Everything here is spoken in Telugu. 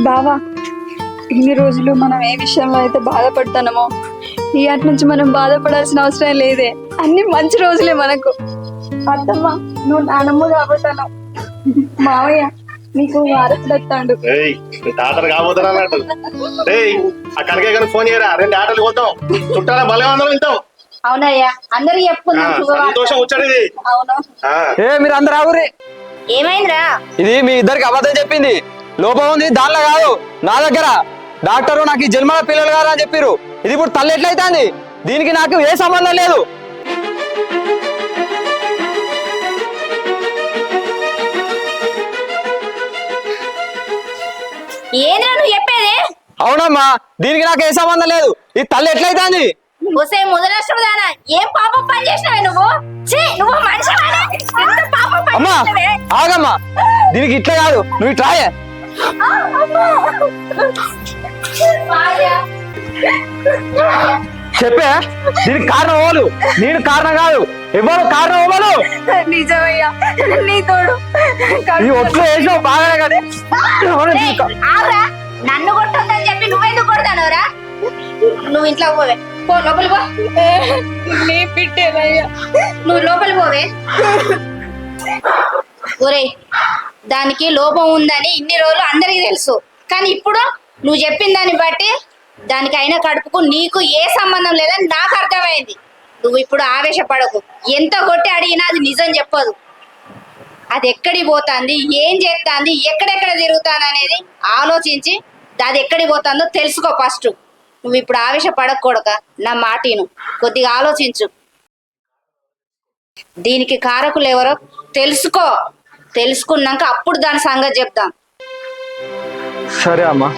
బావా, ఇన్ని రోజులు మనం ఏ విషయంలో అయితే బాధపడుతున్నామో ఇయాటి నుంచి మనం బాధపడాల్సిన అవసరం లేదే. అన్ని మంచి రోజులే మనకు. అత్తమ్మ, నువ్వు నానమ్మ కాబట్టాను. మావయ్య నీకు వారసుడు వస్తాడు. తాతలు కాబోతున్నట్టు ఆ కనకే కానీ ఫోన్ చేయరా, 2 ఆటలు పోతాం, చుట్టాల బలం అందరం వెళ్తాం. అవునయ్యా, అందరూ చెప్పుకున్నాం. సంతోషం వచ్చాడు. అవును. మీరు అందరు ఆగురి. ఏమైందిరా? ఇది మీ ఇద్దరికి అబద్ధం చెప్పింది. లోపం ఉంది దానిలో కాదు, నా దగ్గర. డాక్టరు నాకు ఈ జన్మల పిల్లలు కాదు అని చెప్పారు. ఇది ఇప్పుడు తల్లి ఎట్లయితుంది? దీనికి నాకు ఏ సంబంధం లేదు. ఏంద్రా నువ్వు చెప్పేది? అవునమ్మా, దీనికి నాకు ఏ సంబంధం లేదు. ఈ తల్లి ఎట్లయితుంది? ఒసే ముదనష్టదానా, ఏం పాపం పని చేసినావే నువ్వు? ఛీ, నువ్వు మనిషివేనా? ఎంత పాపం పని అమ్మా చేసినావే? ఆగమ్మా, దీనికి ఇట్లా కాదు, నువ్వు ఇట్లాయే. చెప్పే, దీనికి కారణం ఎవరు? నేను కారణం కాదు. ఎవరు కారణం ఎవరు? నిజమయ్యా, నీ తోడు ఈ ఒట్లు వేసావు బాగానే కానీ ఏయ్, ఆగురా. నన్ను కొట్టొద్దని చెప్పి నువ్వెందుకు కొడతానవరా? నువ్వు ఇంట్లో పోవే, పో లోపలి పో. నీ పిట్టేనయ్యా. నువ్వు లోపలి పోవే. ఒరే, దానికి లోపం ఉందని ఇన్ని రోజులు అందరికీ తెలుసు, కానీ ఇప్పుడు నువ్వు చెప్పిన దాన్ని బట్టి దానికి అయిన కడుపుకు నీకు ఏ సంబంధం లేదని నాకు అర్థమైంది. నువ్వు ఇప్పుడు ఆవేశపడకు. ఎంత కొట్టి అడిగినా అది నిజం చెప్పదు. అది ఎక్కడికి పోతుంది, ఏం చేస్తుంది, ఎక్కడెక్కడ తిరుగుతాను అనేది ఆలోచించి అది ఎక్కడికి పోతుందో తెలుసుకో ఫస్ట్. నువ్వు ఇప్పుడు ఆవేశపడకూడక నా మాటిను, కొద్దిగా ఆలోచించు. దీనికి కారకులు ఎవరో తెలుసుకో. తెలుసుకున్నాక అప్పుడు దాని సంగతి చెప్తాం. సరే అమ్మా.